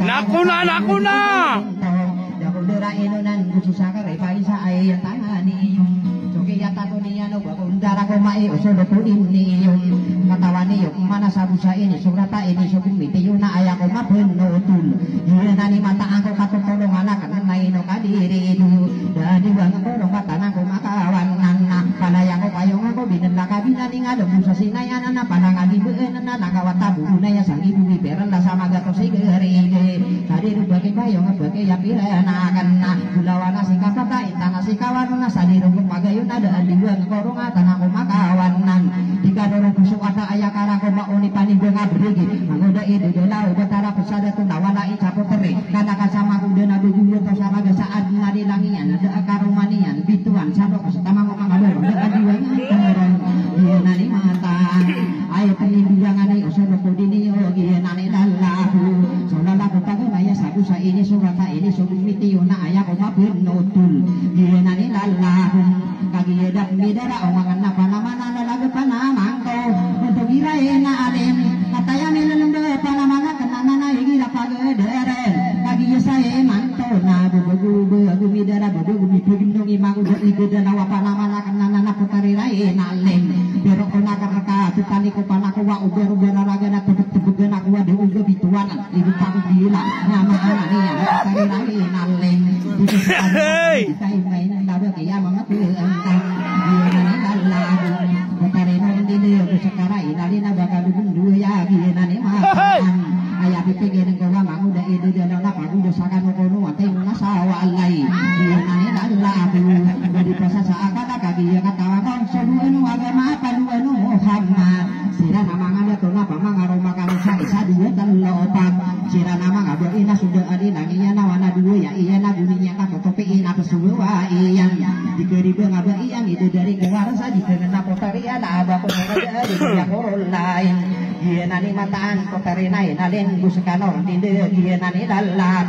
Nakuna. Mana sabusa ini surata ini sukumiti yuna ayako mapenutul nani mata angko katutulong anak naino kadiri itu dadi bang korong katana ko makawan nana panayako payong ako binenda kabina ning ada busa sinayan nana panangan ibeen nana nakawata buna ya sang ibu biberan la sama gato sigerige tadi rubake payong abake ya pirana kana gulawana sikapata intana sikawan na sadi rubuk magayon ada andiwan korong atana ko makawan nan dikadoro busuk ada ayakara ko mauni paninggo ngabrigi mangoda ide delau betara pesada tu nawala icapo teri kana kasama kuda nabi jujur to sama saat nadi langian ada akarumanian bituan sado kasatama mangado ada adiwan tangaran dia nani mata ayo penindiangan ai osono kodini yogi nani dalahu sonala kutago naya sabu sa ini surata ini sumiti yuna aya ko mapenutul dia nani dalahu kagi dak midara omangan na panamana lagu panamangko untuk iraena alim kataya melembe panamana kenana igi lapagederen kagi saya manto na bubu aku midara bubu bipindung imangu igeda nawa panamana kenana putari raena alim bero ona karaka tutani ko panako wa uber raga na tebet-tebet aku wa de uga bituan ibu paku gila nama ani ya putari raena alim kita main lalu kia mengerti engkau sekarang ini bakal dulu ya gini makan ayah pikir kalau mangu dah itu dia nak aku dosakan kono ate masawa alai dia nani adalah aku dari proses akad kaki dia kata kon seluruh agama paduanu Muhammad sira nama ngada tu napa mangaroma kalau saya dua telopak sira nama ngada ina sudah ada naginya nawana dua ya iya na bunyinya kata topi ina pesuwa iya dikeri ngada iya itu dari keluar saja dengan potari ada apa pun ada di korol lain dia nani mataan potari naik nalen gusekanor tidak dia nani dalam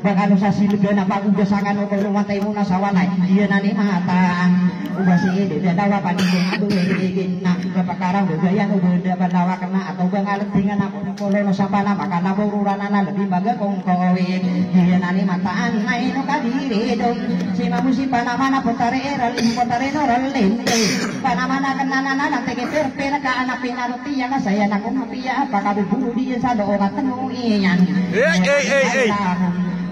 bakal sasil gana bagu desakan kalau matai muna sawanai dia nani mataan ubasi dia dawa paninggung adu begin nak kepakarang begayan ubeda banawa kena atau bengalet dengan apa kalau sapana maka nabururanana lebih baga kongkowin dia nani mataan naik no kadiri dong si mamusi panamana potari eralin potari noralin panamana kenana nanti keperpena ka anak pinaruti yang saya nak mafia apa kabu bulu dia sa do ka tanu iyan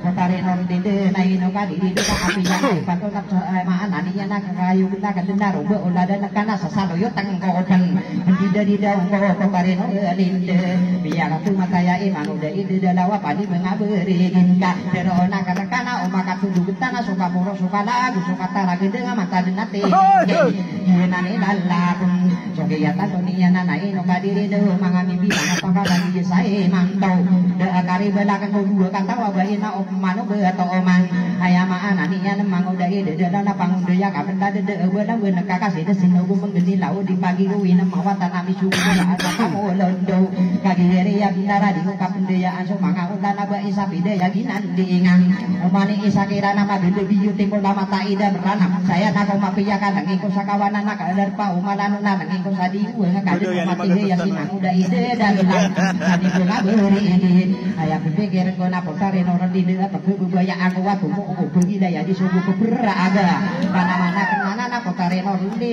potari non dide nai no ka di ka api yang pato nak maana ni nak kayu kita ka denda robe olada nakana sasalo yo tangkodan dide di daun ko potari no linde biar aku mataya imang udah ide dalawa padi mengaberin ka pero nak kana o maka tundu tanah suka puro suka lagu suka tarage dengan mata denate nani lalarun soge ya tato niya nanay no kadiri do mga mibilang at pagkagan di say mantau da akari balakan ko dua kantawa ba ina o mano ba to man ayamaan niya namang uday de na pangudaya ka benda de belang ben kakasi de sinogo menggeni lau di pagi ruwi na mawatan ami suku at kamo londo kagiri ya bindara di ka pendayaan so mga ulan ba isapi de ya ginandingan umani isakira na mabili biyu timbo na mataida beranam saya na ko mapiyakan nanging ko sa kawanan na kadar pa umalano na nanging ko sa diwa nga kadar mati ya sinang udah ide dalang tadi ko nga beri ini ayah pikir ko na potare no randi na pagbubaya ako wato mo ko pergi daya di suku peberaga mana-mana kenana na potare no randi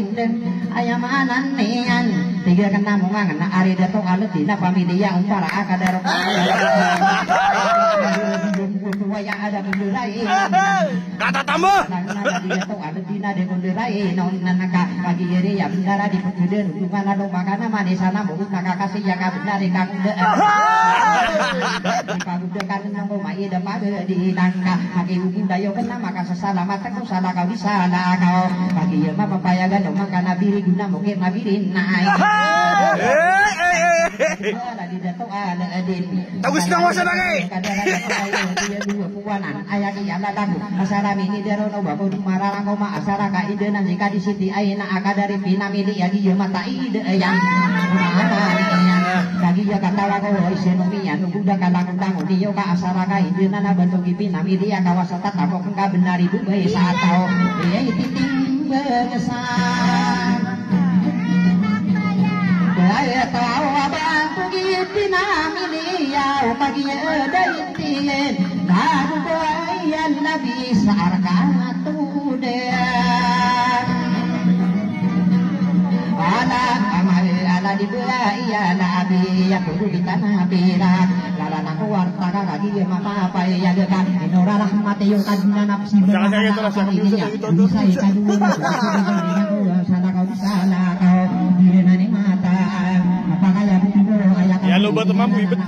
ayah manan nian tiga kena mungan na ari dato alati na pamilya umpara akadar waya ada menderai kata tambah dia to alati na de menderai non nanaka pagi iri ya bendara di pegeden hubungan ado makana manis sana mulut nakakasih ya kabendar di kakude di kakude kan nangko mai da pade di nangka haki hubung dayo kena maka sesalamat aku salah kau di sana kau pagi ya ma papayagan makana biri guna mungkin nabirin naik ada di dato ada adin tagus kang wasa lagi dua puanan aya kieu lagu asara mini derono babu mararang koma asara ka idenan jika di siti ayeuna akadari pinamili ya dieu mata ide yang lagi ya kata lagu isenomian udah kalang-kalang dieu ka asara ka idenan bantu pinamili ya kawasata tapok ka benar ibu bae satao ieu titing berkesan Daya tahu abang pergi pinamili ya pagi daitin lagu doyan nabi sarkan tudan ala amal ala dibelai ya nabi ya kudu di tanah perak lalana warta lagi mama apa ya dekat inora rahmat yung kadina nafsi berapa ini ya bisa ikadu sana kau sana kau direnani mata apakah ya betul ayah ya lo buat mampu ibet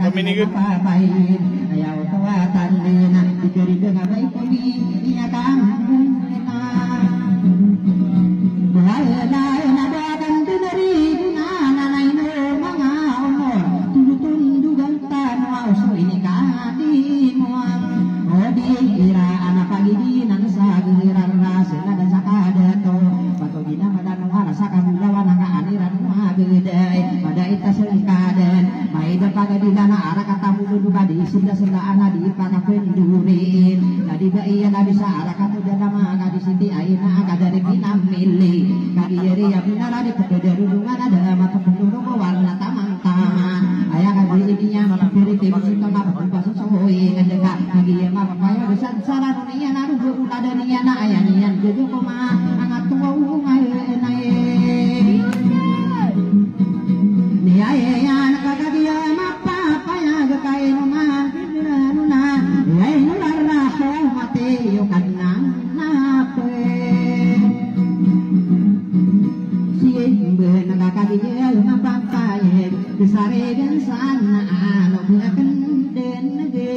peminigit ayah kawatan dina diberi dengan baik kami iya kamu bahaya nadakan deneri guna nanai no mga honor tundutun dugantan wauso ini kadimuan odi ira anak pagi dinan sagiran rasena dan sakadato patogina madan warasa kabulawan ka aniran magedai pada ita selikaden maida pagadilana ara katamu duduka di senda-senda ana di pakapendurin tadi bae na bisa ara katu dama ka di siti aina ka dari pinamili kaki yeri ya benar di pedadurungan ada mata pendurung warna tamang-tamang ayah kaki ininya malah piri tim sito na patung sohoi ngedeka kaki ya mah papaya besar salah dunia naru buka dunia na ayah nian jejo koma angat tua ungai enai ni ayah anak kaki ya mah papaya gekai numa nuna ayah nular rahmati yo kanang nape siembe nakakagi jeung bangkaye disaregeun sana anu buakeun den ge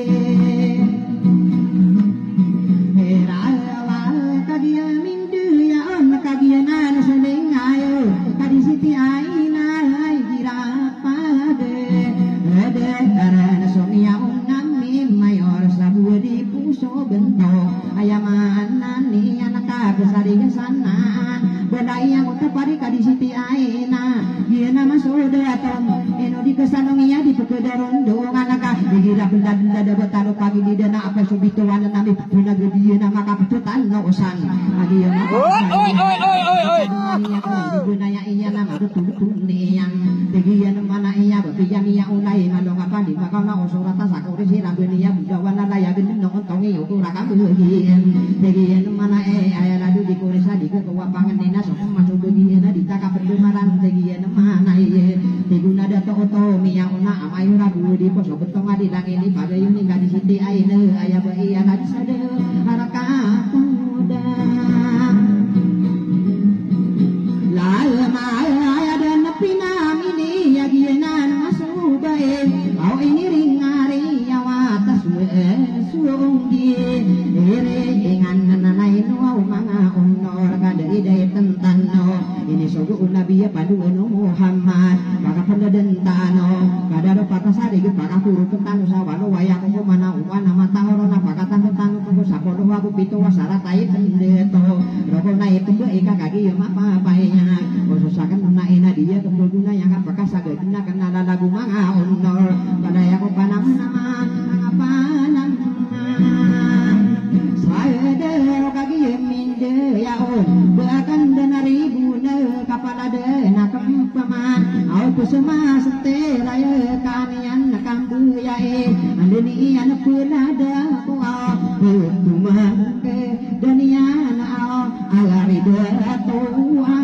herawa kagia mingdu ya on kagiana nu sedeng ayo kadi siti aina ai dirapade ade arana somia unang mi mayor sabu di puso bento ayaman ni anak kasaregeun sana badai yang utapari kadi siti aina ieu nama sodaton eno di kesanong iya di pekedaron doang anaka digira benda-benda da betalo pagi di dana apa subito wana nami puna gede nama kapetutan no usan lagi ya oi gunanya iya nama betul-betul yang digian mana iya bepian iya unai malong apa di bakal na usurata sakuri sira benia budawana laya gede no ontongi ukura kabeuhieun digian mana aya ladu di kurisa di kewapangan dina sok masuk begieuna ditaka perdumaran digian mana ieu diguna dato oto miya una amayu rabu di pos betong adi langit di pagayun ni di siti aina aya bae ana sade harakat muda lama aya dan pinamini ya gienan masuk bae au ini ringari ya watas suunggi ere dengan nanai no manga honor kadai dai tentano ini sogo nabi ya padu Muhammad maka pendadentano kadaro patasari ge maka kuru tentang sawalo wayang ko mana uwana mata horona pakatan tentang ko sapodo aku pito wasara tai pendeto roko nai tunggu eka kaki ya apa baenya khususakan naina dia kembuduna yang apakah sagedina kana lagu manga honor pada ya ko panam nama apa nama saya dero kaki minde ya on bahkan denari guna kapal ada nak paman au kusuma setera ya kanian kambu ya andeni an punada ko au tumah ke danian au alari da tua